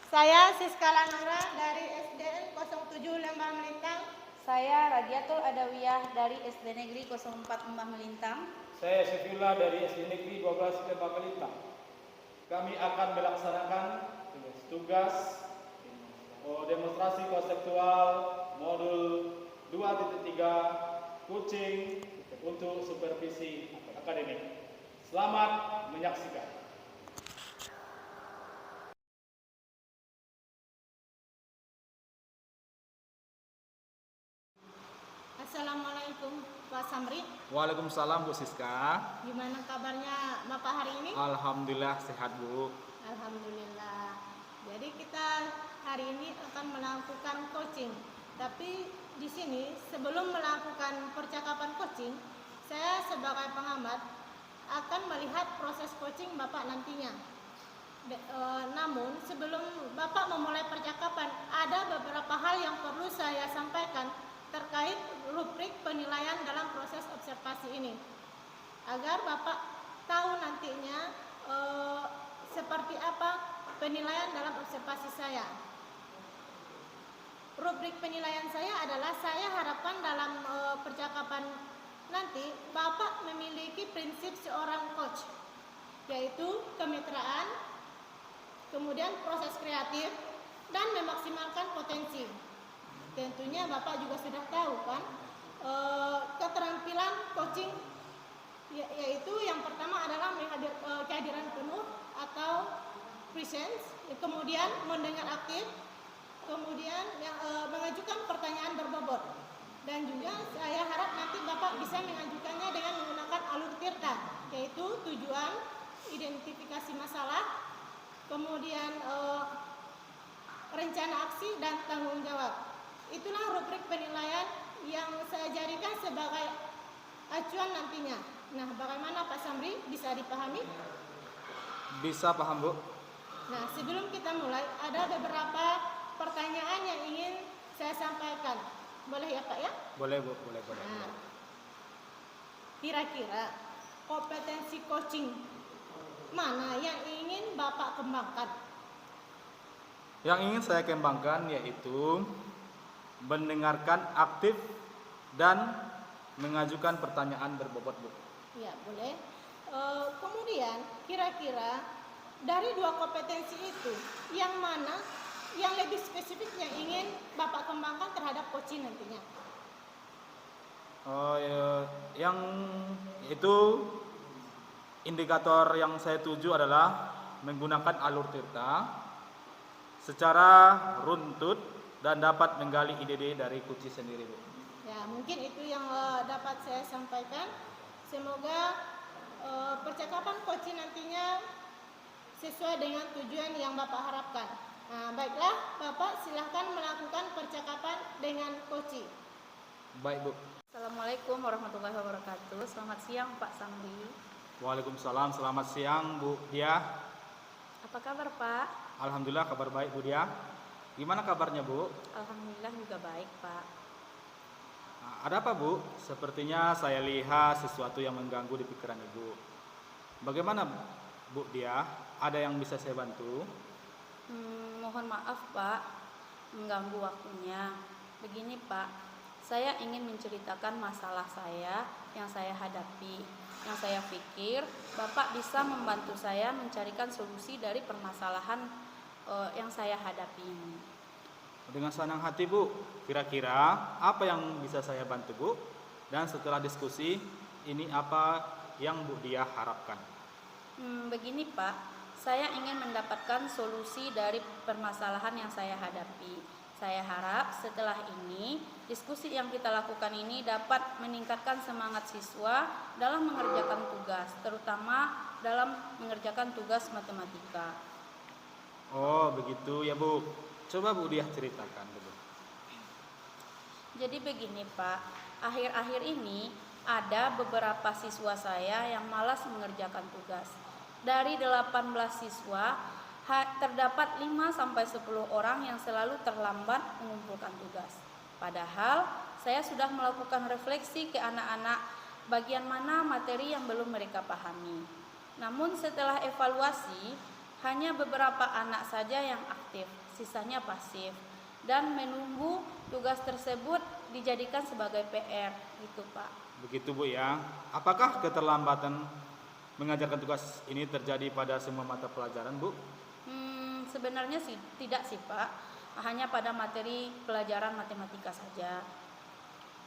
Saya Siska Lanura dari SDN 07 Lembah Melintang. Saya Radiatul Adawiyah dari SD Negeri 04 Lembah Melintang. Saya Syafillah dari SD Negeri 12 Lembah Melintang. Kami akan melaksanakan tugas demonstrasi konseptual modul 2.3 coaching untuk supervisi akademik. Selamat menyaksikan. Assalamualaikum Pak Samri. Waalaikumsalam Bu Siska. Gimana kabarnya Bapak hari ini? Alhamdulillah sehat Bu. Alhamdulillah. Jadi kita hari ini akan melakukan coaching. Tapi di sini sebelum melakukan percakapan coaching, saya sebagai pengamat akan melihat proses coaching Bapak nantinya. Namun sebelum Bapak memulai percakapan, ada beberapa hal yang perlu saya sampaikan terkait rubrik penilaian dalam proses observasi ini, agar Bapak tahu nantinya seperti apa penilaian dalam observasi saya. Rubrik penilaian saya adalah saya harapkan dalam percakapan nanti Bapak memiliki prinsip seorang coach, yaitu kemitraan, kemudian proses kreatif, dan memaksimalkan potensi. Tentunya Bapak juga sudah tahu kan keterampilan coaching, yaitu yang pertama adalah kehadiran penuh atau presence, kemudian mendengar aktif, kemudian mengajukan pertanyaan berbobot, dan juga saya harap nanti Bapak bisa mengajukannya dengan menggunakan alur tirta, yaitu tujuan, identifikasi masalah, kemudian rencana aksi, dan tanggung jawab. Itulah rubrik penilaian yang saya jadikan sebagai acuan nantinya. Nah, bagaimana Pak Samri, bisa dipahami? Bisa paham Bu. Nah, sebelum kita mulai, ada beberapa pertanyaan yang ingin saya sampaikan. Boleh ya Pak ya? Boleh Bu, boleh. Nah, kira-kira kompetensi coaching mana yang ingin Bapak kembangkan? Yang ingin saya kembangkan yaitu mendengarkan aktif dan mengajukan pertanyaan berbobot Bu. Ya, boleh. Kemudian kira-kira dari dua kompetensi itu, yang mana yang lebih spesifik yang ingin Bapak kembangkan terhadap coaching nantinya? Yang itu indikator yang saya tuju adalah menggunakan alur tirta secara runtut dan dapat menggali ide-ide dari coaching sendiri Bu. Ya, mungkin itu yang dapat saya sampaikan. Semoga percakapan coaching nantinya sesuai dengan tujuan yang Bapak harapkan. Nah, baiklah Bapak, silahkan melakukan percakapan dengan coaching. Baik Bu. Assalamualaikum warahmatullahi wabarakatuh. Selamat siang Pak Samri. Waalaikumsalam, selamat siang Bu Dia. Apa kabar Pak? Alhamdulillah kabar baik Bu Dia. Gimana kabarnya Bu? Alhamdulillah juga baik Pak. Nah, ada apa Bu? Sepertinya saya lihat sesuatu yang mengganggu di pikiran Ibu. Bagaimana Bu Dia? Ada yang bisa saya bantu? Mohon maaf Pak, mengganggu waktunya. Begini Pak, saya ingin menceritakan masalah saya yang saya hadapi. Yang saya pikir Bapak bisa membantu saya mencarikan solusi dari permasalahan yang saya hadapi ini. Dengan senang hati Bu. Kira-kira apa yang bisa saya bantu Bu? Dan setelah diskusi ini apa yang Bu Dia harapkan? Begini Pak, saya ingin mendapatkan solusi dari permasalahan yang saya hadapi. Saya harap setelah ini diskusi yang kita lakukan ini dapat meningkatkan semangat siswa dalam mengerjakan tugas, terutama dalam mengerjakan tugas matematika. Oh begitu ya Bu. Coba Bu Dia ceritakan dulu. Jadi begini Pak, akhir-akhir ini ada beberapa siswa saya yang malas mengerjakan tugas. Dari 18 siswa, terdapat 5-10 orang yang selalu terlambat mengumpulkan tugas. Padahal saya sudah melakukan refleksi ke anak-anak bagian mana materi yang belum mereka pahami. Namun setelah evaluasi, Hanya beberapa anak saja yang aktif, sisanya pasif dan menunggu tugas tersebut dijadikan sebagai PR gitu Pak. Begitu Bu ya. Apakah keterlambatan mengajarkan tugas ini terjadi pada semua mata pelajaran Bu? Sebenarnya sih tidak sih Pak, hanya pada materi pelajaran matematika saja.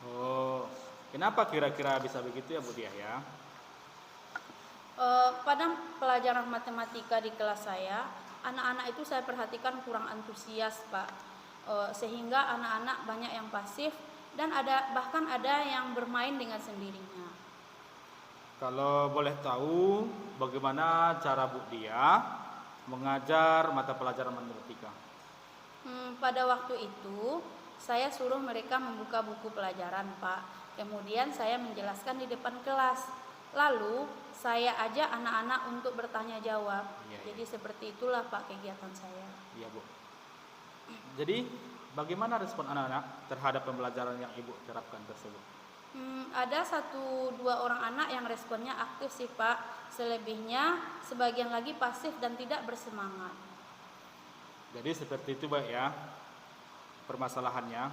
Oh, kenapa kira-kira bisa begitu ya Bu Diah ya? Pada pelajaran matematika di kelas saya, anak-anak itu saya perhatikan kurang antusias Pak, sehingga anak-anak banyak yang pasif dan bahkan ada yang bermain dengan sendirinya. Kalau boleh tahu, bagaimana cara Bu Diah mengajar mata pelajaran matematika? Pada waktu itu saya suruh mereka membuka buku pelajaran Pak. Kemudian saya menjelaskan di depan kelas. Lalu saya ajak anak-anak untuk bertanya jawab. Iya. Jadi seperti itulah Pak kegiatan saya. Iya Bu. Jadi bagaimana respon anak-anak terhadap pembelajaran yang Ibu terapkan tersebut? Ada 1-2 orang anak yang responnya aktif sih Pak. Selebihnya sebagian lagi pasif dan tidak bersemangat. Jadi seperti itu Pak ya. Permasalahannya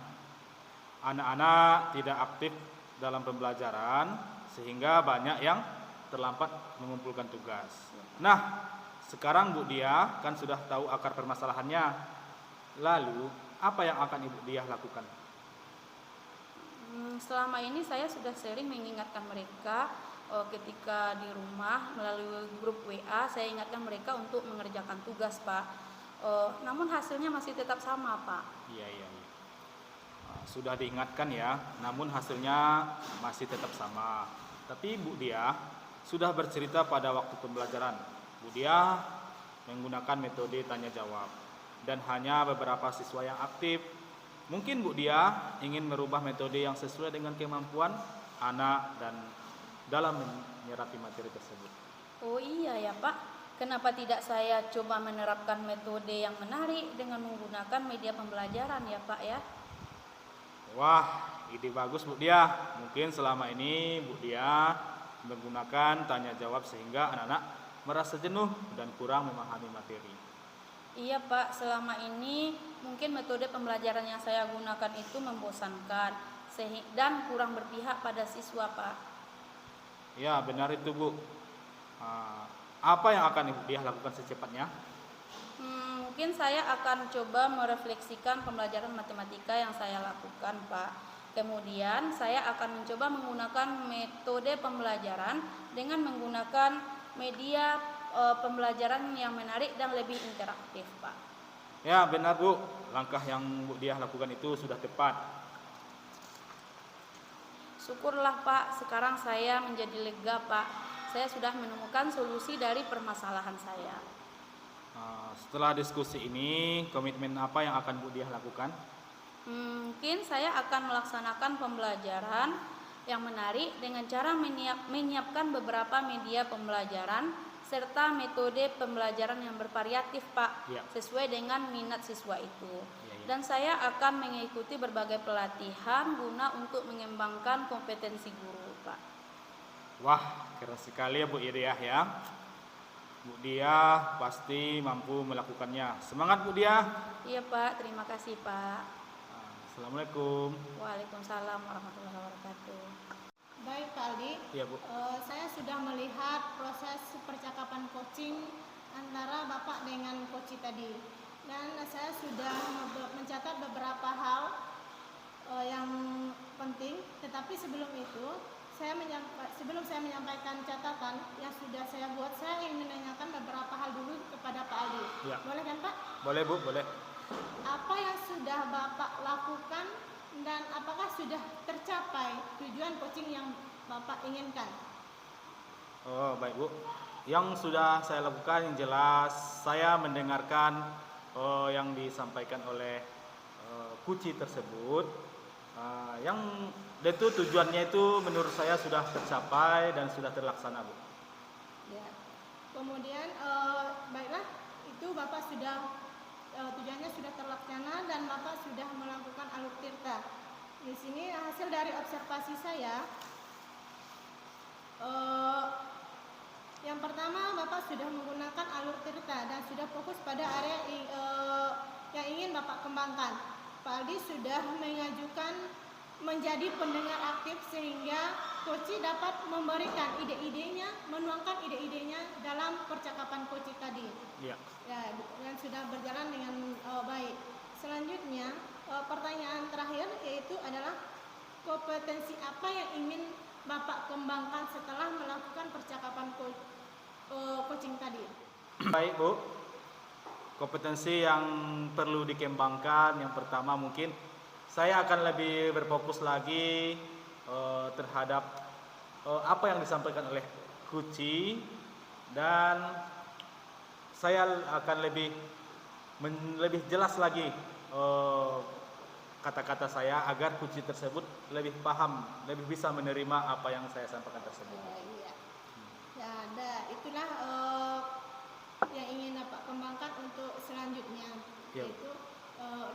anak-anak tidak aktif dalam pembelajaran sehingga banyak yang terlambat mengumpulkan tugas. Nah, sekarang Bu Diah kan sudah tahu akar permasalahannya. Lalu, apa yang akan Ibu Diah lakukan? Selama ini saya sudah sering mengingatkan mereka ketika di rumah melalui grup WA, saya ingatkan mereka untuk mengerjakan tugas Pak. Namun hasilnya masih tetap sama Pak. Iya. Sudah diingatkan ya, namun hasilnya masih tetap sama. Tapi Bu Diah sudah bercerita pada waktu pembelajaran. Bu Diah menggunakan metode tanya jawab dan hanya beberapa siswa yang aktif. Mungkin Bu Diah ingin merubah metode yang sesuai dengan kemampuan anak dan dalam menyerapi materi tersebut. Oh iya ya Pak, kenapa tidak saya coba menerapkan metode yang menarik dengan menggunakan media pembelajaran ya Pak ya? Wah, ide bagus Bu Diah. Mungkin selama ini Bu Diah menggunakan tanya jawab sehingga anak-anak merasa jenuh dan kurang memahami materi. Iya Pak, selama ini mungkin metode pembelajaran yang saya gunakan itu membosankan dan kurang berpihak pada siswa Pak. Ya, benar itu Bu. Apa yang akan Ibu Diah lakukan secepatnya? Mungkin saya akan coba merefleksikan pembelajaran matematika yang saya lakukan Pak. Kemudian saya akan mencoba menggunakan metode pembelajaran dengan menggunakan media pembelajaran yang menarik dan lebih interaktif Pak. Ya, benar Bu. Langkah yang Bu Diah lakukan itu sudah tepat. Syukurlah Pak, sekarang saya menjadi lega Pak. Saya sudah menemukan solusi dari permasalahan saya. Setelah diskusi ini, komitmen apa yang akan Bu Diah lakukan? Mungkin saya akan melaksanakan pembelajaran yang menarik dengan cara menyiapkan beberapa media pembelajaran serta metode pembelajaran yang bervariatif Pak, Ya. sesuai dengan minat siswa itu. Ya. Dan saya akan mengikuti berbagai pelatihan guna untuk mengembangkan kompetensi guru Pak. Wah, keren sekali ya Bu Diah ya. Bu Diah pasti mampu melakukannya. Semangat Bu Diah. Iya Pak, terima kasih Pak. Assalamualaikum. Waalaikumsalam warahmatullahi wabarakatuh. Baik Pak Aldi, Iya Bu. saya sudah melihat proses percakapan coaching antara Bapak dengan coach tadi, dan saya sudah mencatat beberapa hal yang penting. Tetapi sebelum itu, sebelum saya menyampaikan catatan yang sudah saya buat, saya ingin menanyakan beberapa hal dulu kepada Pak Aldi. Ya. Boleh kan Pak? Boleh Bu, boleh. Apa yang sudah Bapak lakukan dan apakah sudah tercapai tujuan coaching yang Bapak inginkan? Oh, baik Bu. Yang sudah saya lakukan yang jelas saya mendengarkan yang disampaikan oleh Kuci tersebut. Yang itu tujuannya itu menurut saya sudah tercapai dan sudah terlaksana Bu. Ya. Kemudian baiklah, itu Bapak sudah tujuannya sudah terlaksana dan Bapak sudah melakukan alur tirta. Di sini hasil dari observasi saya, Yang pertama, Bapak sudah menggunakan alur tirta dan sudah fokus pada area yang ingin Bapak kembangkan. Pak Aldi sudah mengajukan menjadi pendengar aktif sehingga Koci dapat memberikan ide-idenya, menuangkan ide-idenya dalam percakapan Koci tadi. Iya. Ya, dan sudah berjalan dengan baik. Selanjutnya, pertanyaan terakhir yaitu adalah kompetensi apa yang ingin Bapak kembangkan setelah melakukan percakapan coaching tadi? Baik Bu, kompetensi yang perlu dikembangkan yang pertama mungkin saya akan lebih berfokus lagi terhadap apa yang disampaikan oleh Kuci, dan saya akan lebih jelas lagi kata-kata saya agar Kuci tersebut lebih paham, lebih bisa menerima apa yang saya sampaikan tersebut. Iya. Ya, ada. Itulah yang ingin Bapak kembangkan untuk selanjutnya, Ya. yaitu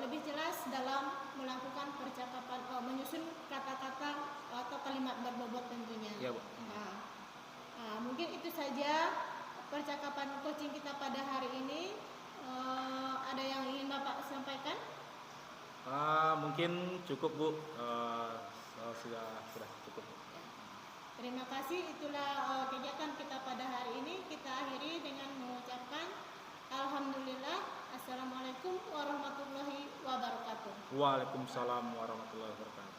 lebih jelas dalam melakukan percakapan, menyusun kata-kata atau kalimat berbobot tentunya. Ya, Bu. Nah, mungkin itu saja percakapan coaching kita pada hari ini. Ada yang ingin Bapak sampaikan? Mungkin cukup Bu, sudah cukup. Terima kasih. Itulah kegiatan kita pada hari ini. Kita akhiri dengan mengucapkan Alhamdulillah. Assalamualaikum warahmatullahi wabarakatuh. Waalaikumsalam warahmatullahi wabarakatuh.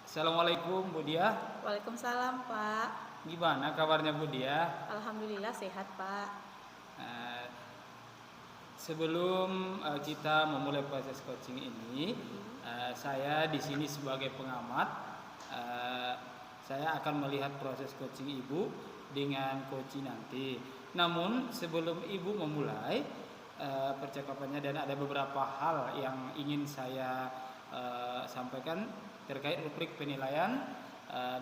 Assalamualaikum Bu Dia. Waalaikumsalam Pak. Gimana kabarnya Bu Dia? Alhamdulillah sehat Pak. Eh, Sebelum kita memulai proses coaching ini, saya di sini sebagai pengamat. Saya akan melihat proses coaching Ibu dengan coaching nanti. Namun sebelum Ibu memulai percakapannya, dan ada beberapa hal yang ingin saya sampaikan terkait rubrik penilaian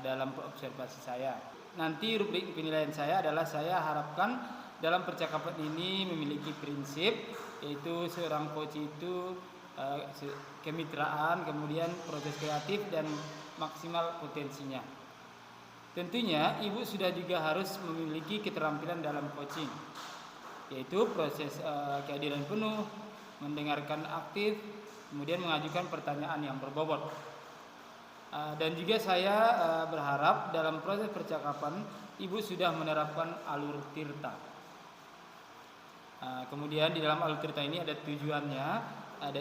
dalam observasi saya. Nanti rubrik penilaian saya adalah saya harapkan dalam percakapan ini memiliki prinsip, yaitu seorang coach itu kemitraan, kemudian proses kreatif dan maksimal potensinya. Tentunya Ibu sudah juga harus memiliki keterampilan dalam coaching, yaitu proses kehadiran penuh, mendengarkan aktif, kemudian mengajukan pertanyaan yang berbobot. Dan juga saya berharap dalam proses percakapan Ibu sudah menerapkan alur tirta. Kemudian di dalam alur tirta ini ada tujuannya, ada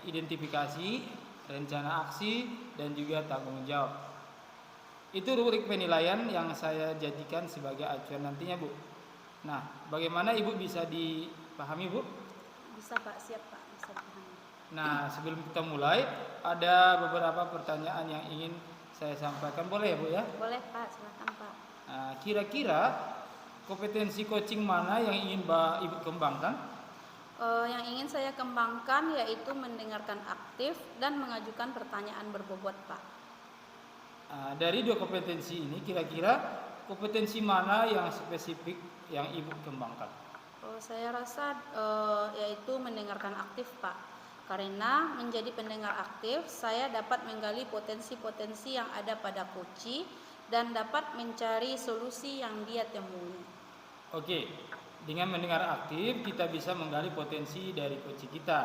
identifikasi, rencana aksi, dan juga tanggung jawab. Itu rubrik penilaian yang saya jadikan sebagai acuan nantinya Bu. Nah, bagaimana Ibu bisa dipahami Bu? Bisa Pak, siap Pak, bisa dipahami. Nah, sebelum kita mulai, ada beberapa pertanyaan yang ingin saya sampaikan. Boleh ya Bu ya? Boleh Pak, silakan Pak. Kira-kira kompetensi coaching mana yang ingin Ibu kembangkan? Yang ingin saya kembangkan yaitu mendengarkan aktif dan mengajukan pertanyaan berbobot Pak. Dari dua kompetensi ini, kira-kira kompetensi mana yang spesifik yang Ibu kembangkan? Saya rasa yaitu mendengarkan aktif Pak. Karena menjadi pendengar aktif, saya dapat menggali potensi-potensi yang ada pada coach dan dapat mencari solusi yang dia temui. Oke, dengan mendengar aktif kita bisa menggali potensi dari coach kita.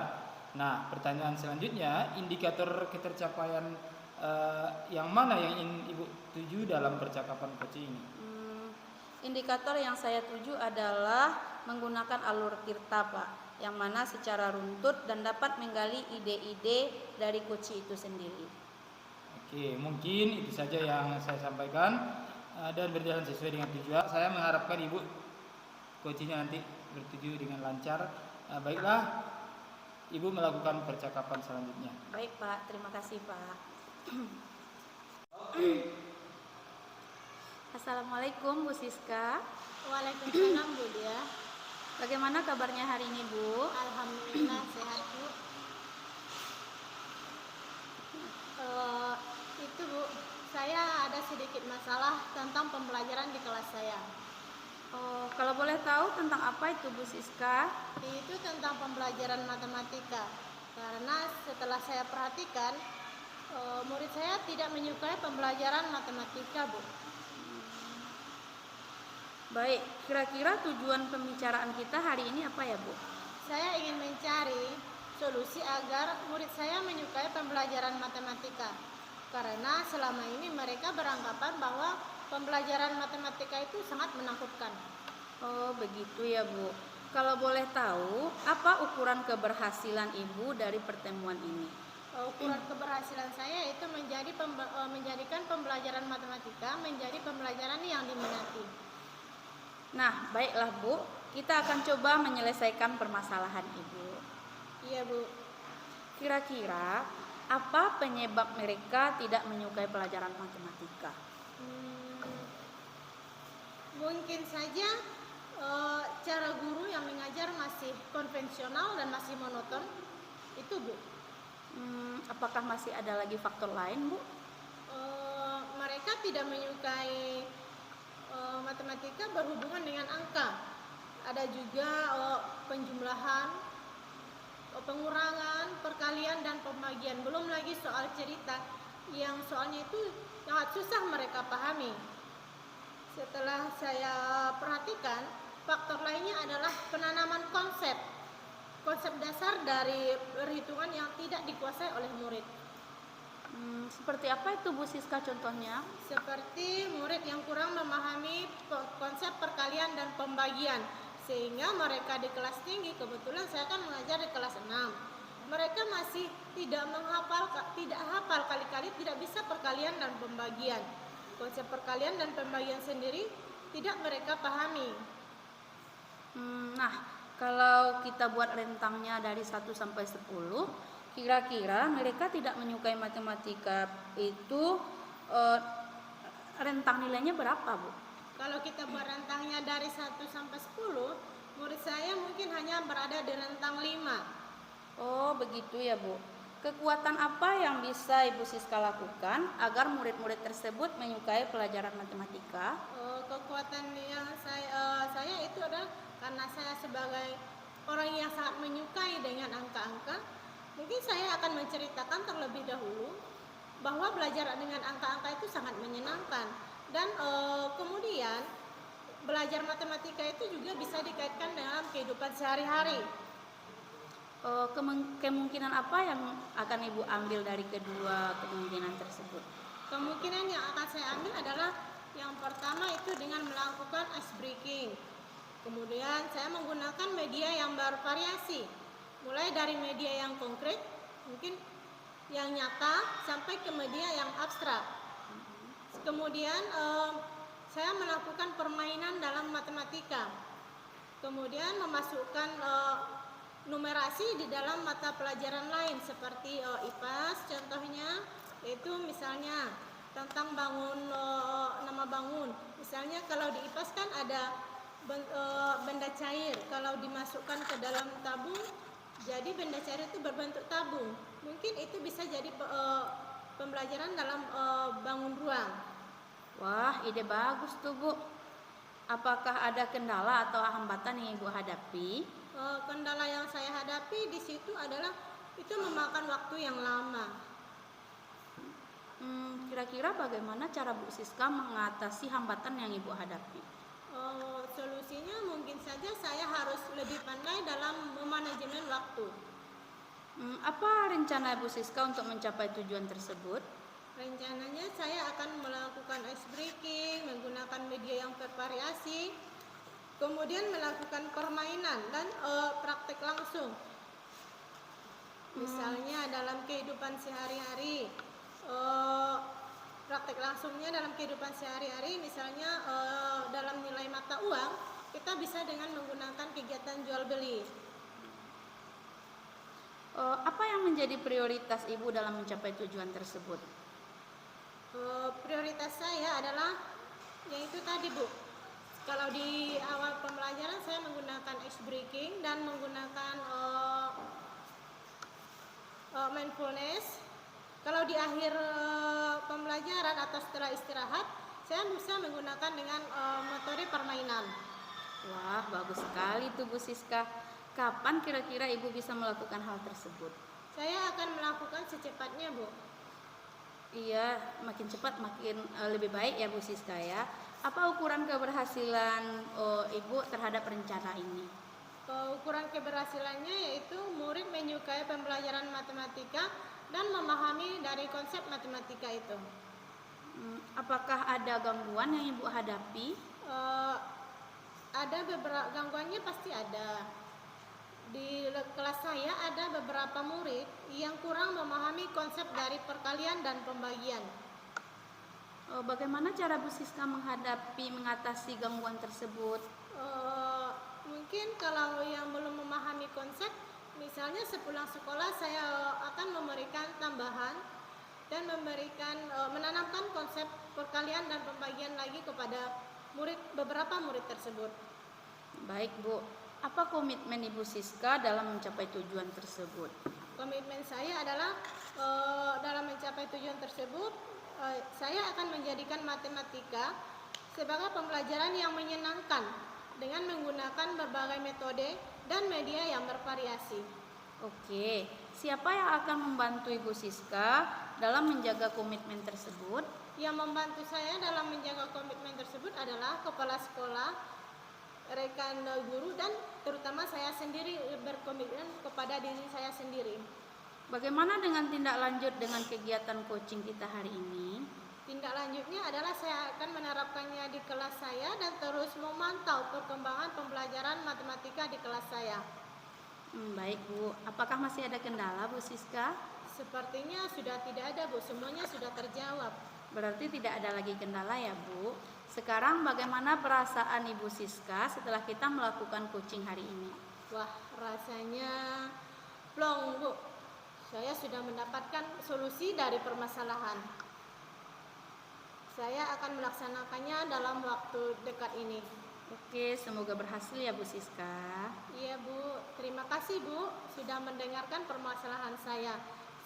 Nah, pertanyaan selanjutnya, indikator ketercapaian yang mana yang ingin Ibu tuju dalam percakapan coach ini? Indikator yang saya tuju adalah menggunakan alur tirta Pak, yang mana secara runtut dan dapat menggali ide-ide dari coach itu sendiri. Oke, mungkin itu saja yang saya sampaikan dan berjalan sesuai dengan tujuan. Saya mengharapkan Ibu coachingnya nanti bertuju dengan lancar. Baiklah, Ibu melakukan percakapan selanjutnya. Baik Pak, terima kasih Pak. Assalamualaikum Bu Siska. Waalaikumsalam Bu Dia. Bagaimana kabarnya hari ini Bu? Alhamdulillah sehat Bu. Itu Bu, saya ada sedikit masalah tentang pembelajaran di kelas saya. Kalau boleh tahu tentang apa itu Bu Siska? Itu tentang pembelajaran matematika. Karena setelah saya perhatikan, murid saya tidak menyukai pembelajaran matematika, Bu. Baik, kira-kira tujuan pembicaraan kita hari ini apa ya, Bu? Saya ingin mencari solusi agar murid saya menyukai pembelajaran matematika. Karena selama ini mereka beranggapan bahwa pembelajaran matematika itu sangat menakutkan. Oh, begitu ya, Bu. Kalau boleh tahu, apa ukuran keberhasilan Ibu dari pertemuan ini? Ukuran keberhasilan saya itu menjadikan pembelajaran matematika menjadi pembelajaran yang diminati. Nah, baiklah, Bu. Kita akan coba menyelesaikan permasalahan Ibu. Iya, Bu. Kira-kira apa penyebab mereka tidak menyukai pelajaran matematika? Mungkin saja cara guru yang mengajar masih konvensional dan masih monoton. Itu, Bu. Apakah masih ada lagi faktor lain, Bu? Mereka tidak menyukai matematika berhubungan dengan angka. Ada juga penjumlahan, pengurangan, perkalian, dan pembagian. Belum lagi soal cerita yang soalnya itu sangat susah mereka pahami. Setelah saya perhatikan, faktor lainnya adalah penanaman konsep dasar dari perhitungan yang tidak dikuasai oleh murid. Seperti apa itu, Bu Siska, contohnya? Seperti murid yang kurang memahami konsep perkalian dan pembagian, sehingga mereka di kelas tinggi, kebetulan saya kan mengajar di kelas 6, mereka masih tidak hafal kali-kali, tidak bisa perkalian dan pembagian. Konsep perkalian dan pembagian sendiri tidak mereka pahami. Nah, kalau kita buat rentangnya dari 1 sampai 10, kira-kira mereka tidak menyukai matematika itu rentang nilainya berapa, Bu? Kalau kita buat rentangnya dari 1 sampai 10, murid saya mungkin hanya berada di rentang 5. Oh, begitu ya, Bu. Kekuatan apa yang bisa Ibu Siska lakukan agar murid-murid tersebut menyukai pelajaran matematika? Kekuatan yang saya itu adalah karena saya sebagai orang yang sangat menyukai dengan angka-angka, mungkin saya akan menceritakan terlebih dahulu bahwa belajar dengan angka-angka itu sangat menyenangkan, dan kemudian belajar matematika itu juga bisa dikaitkan dalam kehidupan sehari-hari. Kemungkinan apa yang akan Ibu ambil dari kedua kemungkinan tersebut? Kemungkinan yang akan saya ambil adalah yang pertama itu dengan melakukan ice breaking. Kemudian saya menggunakan media yang bervariasi, mulai dari media yang konkret, mungkin yang nyata, sampai ke media yang abstrak. Kemudian saya melakukan permainan dalam matematika. Kemudian memasukkan numerasi di dalam mata pelajaran lain seperti IPAS contohnya, yaitu misalnya tentang nama bangun. Misalnya kalau di IPAS kan ada benda cair, kalau dimasukkan ke dalam tabung, jadi benda cair itu berbentuk tabung. Mungkin itu bisa jadi pembelajaran dalam bangun ruang. Wah, ide bagus tuh, Bu. Apakah ada kendala atau hambatan yang Ibu hadapi? Kendala yang saya hadapi di situ adalah itu memakan waktu yang lama. Kira-kira bagaimana cara Bu Siska mengatasi hambatan yang Ibu hadapi? Solusinya mungkin saja saya harus lebih pandai dalam memanajemen waktu. Apa rencana Bu Siska untuk mencapai tujuan tersebut? Rencananya saya akan melakukan ice breaking, menggunakan media yang bervariasi, kemudian melakukan permainan dan praktek langsung. Misalnya dalam kehidupan sehari-hari, praktek langsungnya dalam kehidupan sehari-hari, misalnya dalam nilai mata uang, kita bisa dengan menggunakan kegiatan jual beli. Apa yang menjadi prioritas Ibu dalam mencapai tujuan tersebut? Prioritas saya adalah yaitu tadi, Bu. Kalau di awal pembelajaran saya menggunakan ice breaking dan menggunakan mindfulness. Kalau di akhir pembelajaran atau setelah istirahat, saya bisa menggunakan dengan metode permainan. Wah, bagus sekali tuh Bu Siska. Kapan kira-kira Ibu bisa melakukan hal tersebut? Saya akan melakukan secepatnya, Bu. Iya, makin cepat makin lebih baik ya Bu Siska ya. Apa ukuran keberhasilan Ibu terhadap rencana ini? Ukuran keberhasilannya yaitu murid menyukai pembelajaran matematika dan memahami dari konsep matematika itu. Apakah ada gangguan yang Ibu hadapi? Ada beberapa gangguannya, pasti ada. Di kelas saya ada beberapa murid yang kurang memahami konsep dari perkalian dan pembagian. Bagaimana cara Bu Siska mengatasi gangguan tersebut? Mungkin kalau yang belum memahami konsep, misalnya sepulang sekolah saya akan memberikan tambahan dan menanamkan konsep perkalian dan pembagian lagi kepada beberapa murid tersebut. Baik Bu, apa komitmen Ibu Siska dalam mencapai tujuan tersebut? Komitmen saya adalah dalam mencapai tujuan tersebut, saya akan menjadikan matematika sebagai pembelajaran yang menyenangkan dengan menggunakan berbagai metode dan media yang bervariasi. Oke, siapa yang akan membantu Ibu Siska dalam menjaga komitmen tersebut? Yang membantu saya dalam menjaga komitmen tersebut adalah kepala sekolah, rekan guru, dan terutama saya sendiri berkomitmen kepada diri saya sendiri. Bagaimana dengan tindak lanjut dengan kegiatan coaching kita hari ini? Tindak lanjutnya adalah saya akan menerapkannya di kelas saya dan terus memantau perkembangan pembelajaran matematika di kelas saya. Baik Bu, apakah masih ada kendala Bu Siska? Sepertinya sudah tidak ada, Bu, semuanya sudah terjawab. Berarti tidak ada lagi kendala ya Bu. Sekarang bagaimana perasaan Ibu Siska setelah kita melakukan coaching hari ini? Wah, rasanya plong, Bu. Saya sudah mendapatkan solusi dari permasalahan. Saya akan melaksanakannya dalam waktu dekat ini. Oke, semoga berhasil ya Bu Siska. Iya, Bu. Terima kasih, Bu, sudah mendengarkan permasalahan saya.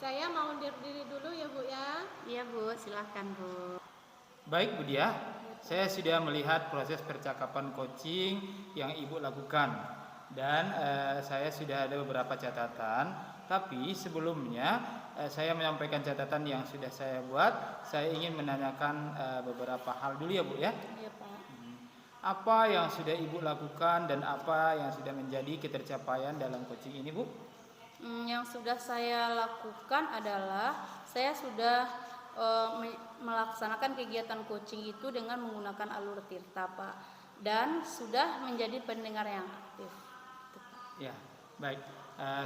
Saya mau undur diri dulu ya, Bu ya. Iya Bu, silahkan Bu. Baik Bu Dia, saya sudah melihat proses percakapan coaching yang Ibu lakukan dan saya sudah ada beberapa catatan. Tapi sebelumnya saya menyampaikan catatan yang sudah saya buat. Saya ingin menanyakan beberapa hal dulu ya Bu ya. Iya Pak. Apa yang sudah Ibu lakukan dan apa yang sudah menjadi ketercapaian dalam coaching ini Bu? Yang sudah saya lakukan adalah saya sudah melaksanakan kegiatan coaching itu dengan menggunakan alur Tirta Pak, dan sudah menjadi pendengar yang aktif. Ya, baik.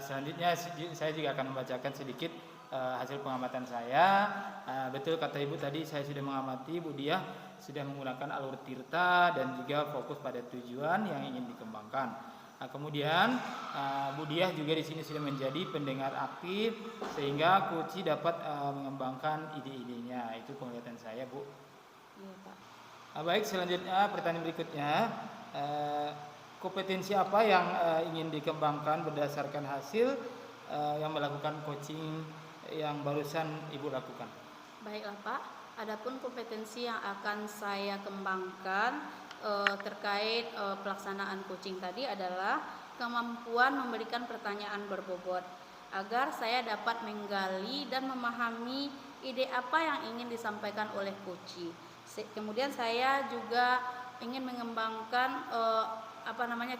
Selanjutnya saya juga akan membacakan sedikit hasil pengamatan saya. Betul kata Ibu tadi, saya sudah mengamati Bu Dia sudah menggunakan alur Tirta dan juga fokus pada tujuan yang ingin dikembangkan. Kemudian Bu Diah juga di sini sudah menjadi pendengar aktif sehingga coach dapat mengembangkan ide-idenya. Itu penglihatan saya, Bu. Iya, Pak. Baik, selanjutnya pertanyaan berikutnya, kompetensi apa yang ingin dikembangkan berdasarkan hasil yang melakukan coaching yang barusan Ibu lakukan? Baiklah Pak, adapun kompetensi yang akan saya kembangkan terkait pelaksanaan coaching tadi adalah kemampuan memberikan pertanyaan berbobot agar saya dapat menggali dan memahami ide apa yang ingin disampaikan oleh coach. Kemudian saya juga ingin mengembangkan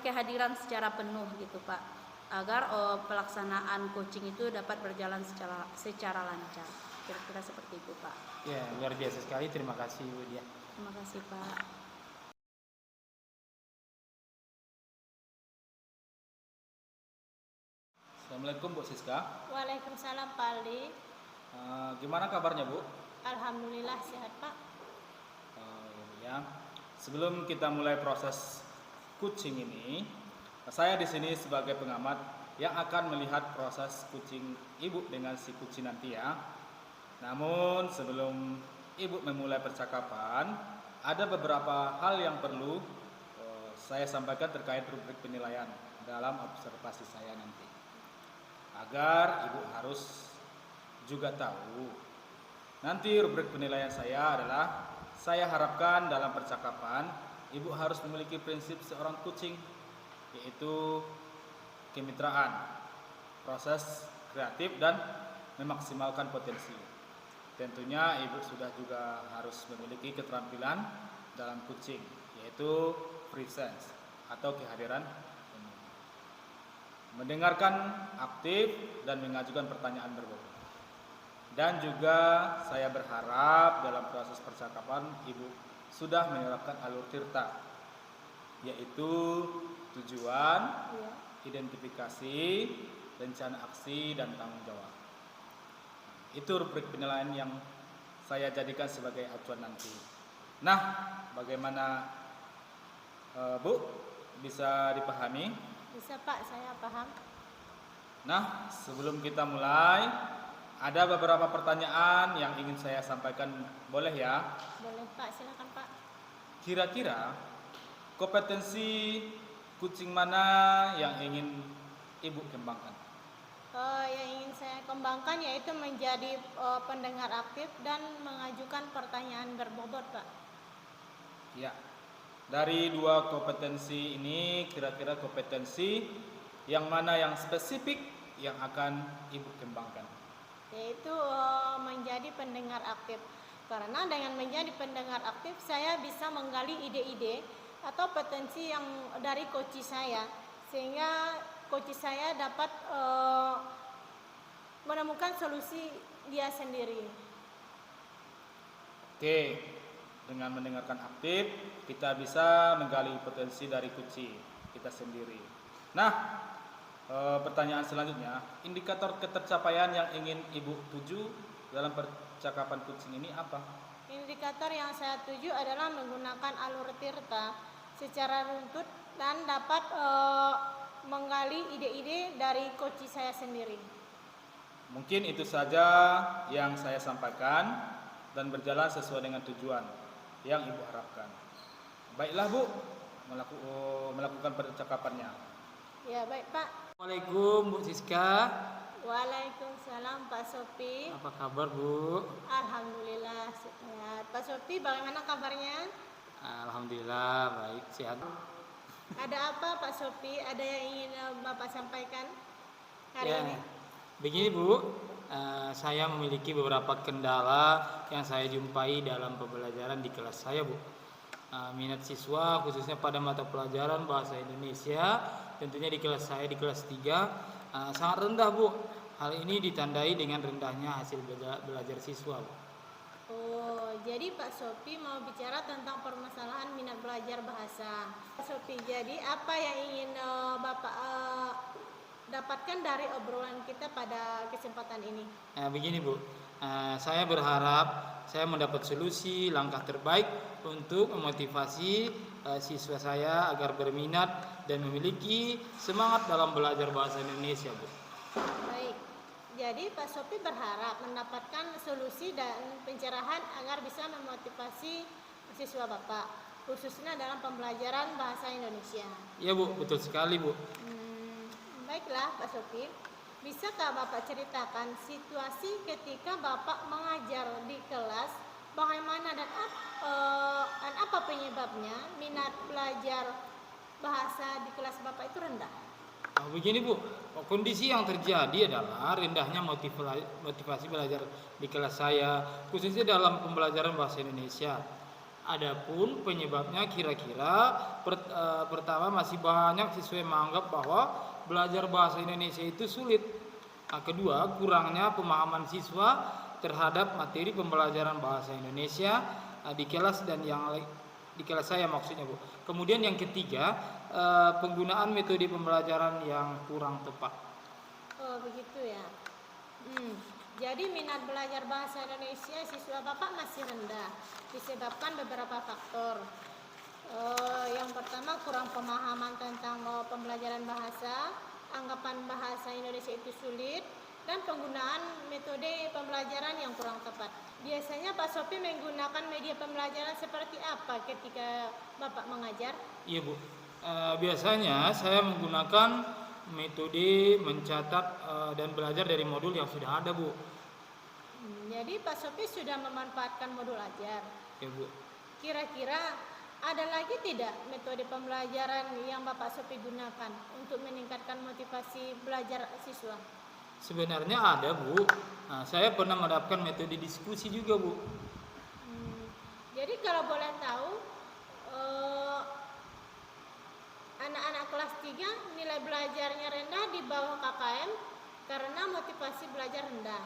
kehadiran secara penuh gitu Pak, agar pelaksanaan coaching itu dapat berjalan secara lancar. Kira-kira seperti itu Pak. Ya, luar biasa sekali. Terima kasih Bu Dia. Terima kasih Pak. Assalamualaikum Bu Siska. Waalaikumsalam, Pak Aldi. Gimana kabarnya Bu? Alhamdulillah sehat, Pak. Ya. Sebelum kita mulai proses coaching ini, saya di sini sebagai pengamat yang akan melihat proses coaching Ibu dengan si coach nanti ya. Namun sebelum Ibu memulai percakapan, ada beberapa hal yang perlu saya sampaikan terkait rubrik penilaian dalam observasi saya nanti. Agar Ibu harus juga tahu, nanti rubrik penilaian saya adalah, saya harapkan dalam percakapan Ibu harus memiliki prinsip seorang coaching, yaitu kemitraan, proses kreatif dan memaksimalkan potensi. Tentunya ibu sudah juga harus memiliki keterampilan dalam coaching, yaitu presence atau kehadiran umum. Mendengarkan aktif dan mengajukan pertanyaan berbobot. Dan juga saya berharap dalam proses percakapan ibu sudah menerapkan alur tirta, yaitu tujuan, Iya. identifikasi, rencana aksi, dan tanggung jawab. Itu rubrik penilaian yang saya jadikan sebagai acuan nanti. Nah, bagaimana Bu? Bisa dipahami? Bisa Pak, saya paham. Nah, sebelum kita mulai, ada beberapa pertanyaan yang ingin saya sampaikan, boleh ya? Boleh Pak, silakan Pak. Kira-kira kompetensi coaching mana yang ingin Ibu kembangkan? Yang ingin saya kembangkan yaitu menjadi pendengar aktif dan mengajukan pertanyaan berbobot Pak. Ya. Dari dua kompetensi ini, kira-kira kompetensi yang mana yang spesifik yang akan Ibu kembangkan? Yaitu menjadi pendengar aktif. Karena dengan menjadi pendengar aktif saya bisa menggali ide-ide atau potensi yang dari coach saya, sehingga coach saya dapat menemukan solusi dia sendiri. Oke, dengan mendengarkan aktif, kita bisa menggali potensi dari coach kita sendiri. Nah, pertanyaan selanjutnya, indikator ketercapaian yang ingin Ibu tuju dalam percakapan coaching ini apa? Indikator yang saya tuju adalah menggunakan alur tirta secara runtut dan dapat menggali ide-ide dari coach saya sendiri. Mungkin itu saja yang saya sampaikan dan berjalan sesuai dengan tujuan yang Ibu harapkan. Baiklah Bu, melakukan percakapannya. Ya baik Pak. Assalamualaikum Bu Siska. Waalaikumsalam Pak Sopi. Apa kabar Bu? Alhamdulillah sehat. Pak Sopi bagaimana kabarnya? Alhamdulillah baik, sehat. Ada apa Pak Sopi? Ada yang ingin Bapak sampaikan hari Ya, ini? begini Bu, saya memiliki beberapa kendala yang saya jumpai dalam pembelajaran di kelas saya Bu. Minat siswa khususnya pada mata pelajaran bahasa Indonesia, tentunya di kelas saya di kelas 3 sangat rendah Bu. Hal ini ditandai dengan rendahnya hasil belajar siswa Bu. Oh, jadi Pak Sopi mau bicara tentang permasalahan minat belajar bahasa. Pak Sopi, jadi apa yang ingin Bapak dapatkan dari obrolan kita pada kesempatan ini? Begini Bu, saya berharap saya mendapat solusi langkah terbaik untuk memotivasi siswa saya agar berminat dan memiliki semangat dalam belajar bahasa Indonesia Bu. Baik, jadi Pak Sopi berharap mendapatkan solusi dan pencerahan agar bisa memotivasi siswa Bapak, khususnya dalam pembelajaran bahasa Indonesia. Iya Bu, betul sekali Bu. Baiklah Pak Sopi, bisakah Bapak ceritakan situasi ketika Bapak mengajar di kelas, bagaimana dan apa penyebabnya minat belajar bahasa di kelas Bapak itu rendah? Begini Bu, kondisi yang terjadi adalah rendahnya motivasi belajar di kelas saya, khususnya dalam pembelajaran bahasa Indonesia. Adapun penyebabnya kira-kira pertama masih banyak siswa yang menganggap bahwa belajar bahasa Indonesia itu sulit. Kedua, kurangnya pemahaman siswa terhadap materi pembelajaran bahasa Indonesia di kelas dan di kelas saya maksudnya Bu. Kemudian yang ketiga, penggunaan metode pembelajaran yang kurang tepat. Oh begitu ya. Jadi minat belajar bahasa Indonesia siswa Bapak masih rendah disebabkan beberapa faktor. Yang pertama kurang pemahaman tentang pembelajaran bahasa, anggapan bahasa Indonesia itu sulit, dan penggunaan metode pembelajaran yang kurang tepat. Biasanya Pak Sopi menggunakan media pembelajaran seperti apa ketika Bapak mengajar? Iya Bu, biasanya saya menggunakan metode mencatat dan belajar dari modul yang sudah ada Bu. Jadi Pak Sopi sudah memanfaatkan modul ajar. Ya Bu. Kira-kira ada lagi tidak metode pembelajaran yang Bapak Sopi gunakan untuk meningkatkan motivasi belajar siswa? Sebenarnya ada, Bu. Nah, saya pernah menerapkan metode diskusi juga, Bu. Jadi kalau boleh tahu, eh, anak-anak kelas 3 nilai belajarnya rendah di bawah KKM karena motivasi belajar rendah.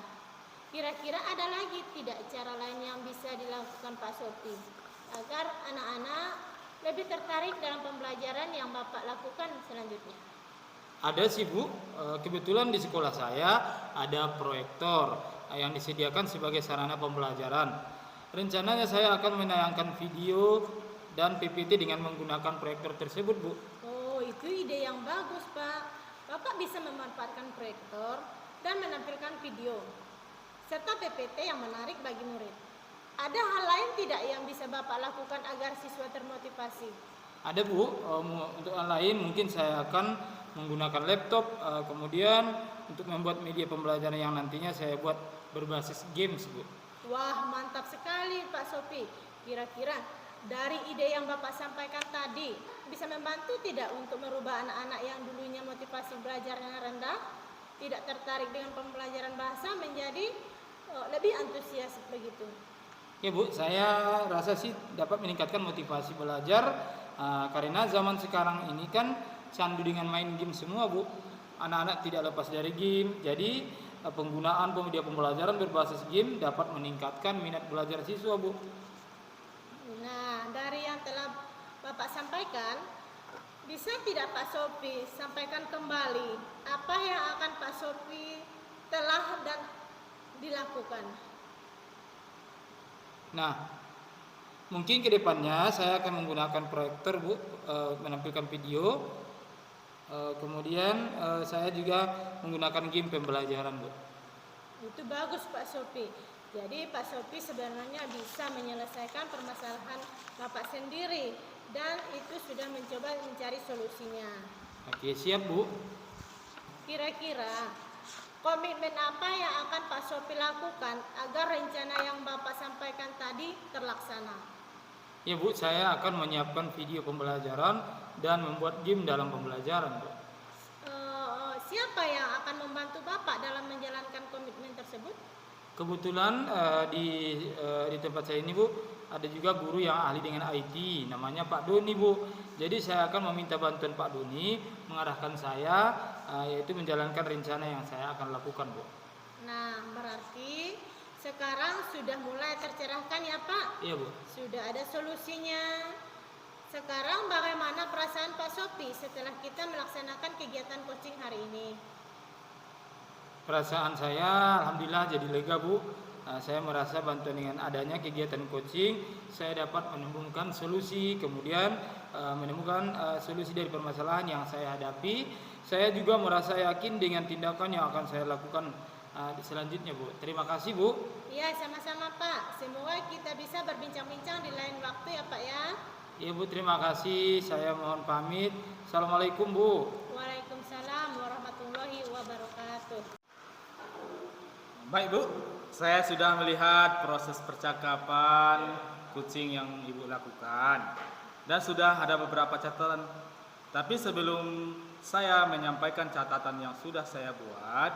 Kira-kira ada lagi tidak cara lain yang bisa dilakukan Pak Sopi agar anak-anak lebih tertarik dalam pembelajaran yang Bapak lakukan selanjutnya? Ada sih, Bu. Kebetulan di sekolah saya ada proyektor yang disediakan sebagai sarana pembelajaran. Rencananya saya akan menayangkan video dan PPT dengan menggunakan proyektor tersebut, Bu. Oh, itu ide yang bagus, Pak. Bapak bisa memanfaatkan proyektor dan menampilkan video serta PPT yang menarik bagi murid. Ada hal lain tidak yang bisa Bapak lakukan agar siswa termotivasi? Ada, Bu. Untuk hal lain mungkin saya akan menggunakan laptop, kemudian untuk membuat media pembelajaran yang nantinya saya buat berbasis games, Bu. Wah, mantap sekali Pak Sopi. Kira-kira dari ide yang Bapak sampaikan tadi bisa membantu tidak untuk merubah anak-anak yang dulunya motivasi belajarnya rendah, tidak tertarik dengan pembelajaran bahasa menjadi lebih antusias begitu? Ya, Bu, saya rasa sih dapat meningkatkan motivasi belajar, karena zaman sekarang ini kan candu dengan main game semua, Bu. Anak-anak tidak lepas dari game, jadi penggunaan media pembelajaran berbasis game dapat meningkatkan minat belajar siswa, Bu. Nah, dari yang telah Bapak sampaikan, bisa tidak Pak Sopi sampaikan kembali apa yang akan Pak Sopi telah dan dilakukan? Nah, mungkin kedepannya saya akan menggunakan proyektor, Bu, menampilkan video. Kemudian saya juga menggunakan game pembelajaran, Bu. Itu bagus Pak Sopi. Jadi Pak Sopi sebenarnya bisa menyelesaikan permasalahan Bapak sendiri dan itu sudah mencoba mencari solusinya. Oke, siap, Bu. Kira-kira komitmen apa yang akan Pak Sopi lakukan agar rencana yang Bapak sampaikan tadi terlaksana? Ya, Bu, saya akan menyiapkan video pembelajaran dan membuat game dalam pembelajaran, Bu. Siapa yang akan membantu Bapak dalam menjalankan komitmen tersebut? Kebetulan di tempat saya ini, Bu, ada juga guru yang ahli dengan IT, namanya Pak Doni, Bu. Jadi saya akan meminta bantuan Pak Doni mengarahkan saya, yaitu menjalankan rencana yang saya akan lakukan, Bu. Nah, berarti sekarang sudah mulai tercerahkan ya Pak? Iya, Bu. Sudah ada solusinya. Sekarang bagaimana perasaan Pak Sopi setelah kita melaksanakan kegiatan coaching hari ini? Perasaan saya alhamdulillah jadi lega, Bu. Saya merasa bantuan dengan adanya kegiatan coaching, saya dapat menemukan solusi, kemudian menemukan solusi dari permasalahan yang saya hadapi. Saya juga merasa yakin dengan tindakan yang akan saya lakukan selanjutnya, Bu. Terima kasih, Bu. Ya, sama-sama Pak. Semoga kita bisa berbincang-bincang di lain waktu ya Pak ya. Ya, Bu, terima kasih. Saya mohon pamit. Assalamualaikum, Bu. Waalaikumsalam warahmatullahi wabarakatuh. Baik, Bu, saya sudah melihat proses percakapan coaching yang Ibu lakukan dan sudah ada beberapa catatan. Tapi sebelum saya menyampaikan catatan yang sudah saya buat,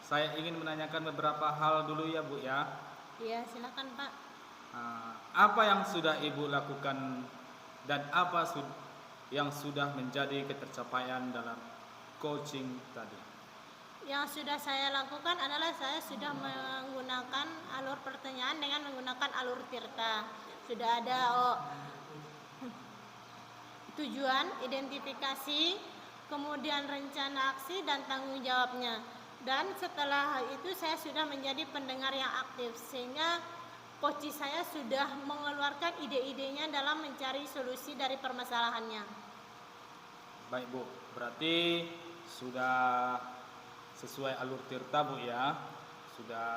saya ingin menanyakan beberapa hal dulu ya, Bu ya. Iya, silakan Pak. Apa yang sudah Ibu lakukan dan apa yang sudah menjadi ketercapaian dalam coaching tadi? Yang sudah saya lakukan adalah saya sudah menggunakan alur pertanyaan dengan menggunakan alur Tirta. Sudah ada tujuan, identifikasi, kemudian rencana aksi dan tanggung jawabnya. Dan setelah itu saya sudah menjadi pendengar yang aktif sehingga coach saya sudah mengeluarkan ide-idenya dalam mencari solusi dari permasalahannya. Baik, Bu, berarti sudah sesuai alur Tirta, Bu ya. Sudah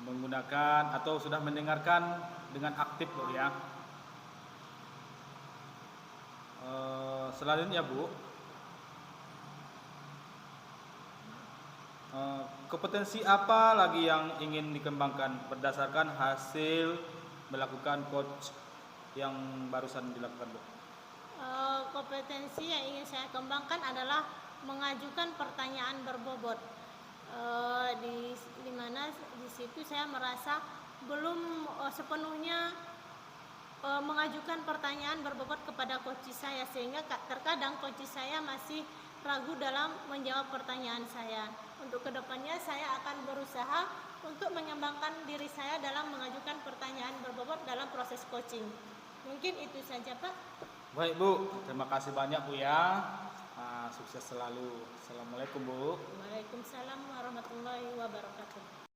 menggunakan atau sudah mendengarkan dengan aktif, Bu ya. Selanjutnya, Bu, kompetensi apa lagi yang ingin dikembangkan berdasarkan hasil melakukan coach yang barusan dilakukan, Bu? Kompetensi yang ingin saya kembangkan adalah mengajukan pertanyaan berbobot. Di mana di situ saya merasa belum sepenuhnya mengajukan pertanyaan berbobot kepada coach saya, sehingga terkadang coach saya masih ragu dalam menjawab pertanyaan saya. Untuk kedepannya saya akan berusaha untuk mengembangkan diri saya dalam mengajukan pertanyaan berbobot dalam proses coaching. Mungkin itu saja, Pak. Baik Bu, terima kasih banyak Bu ya. Sukses selalu. Assalamualaikum Bu. Waalaikumsalam warahmatullahi wabarakatuh.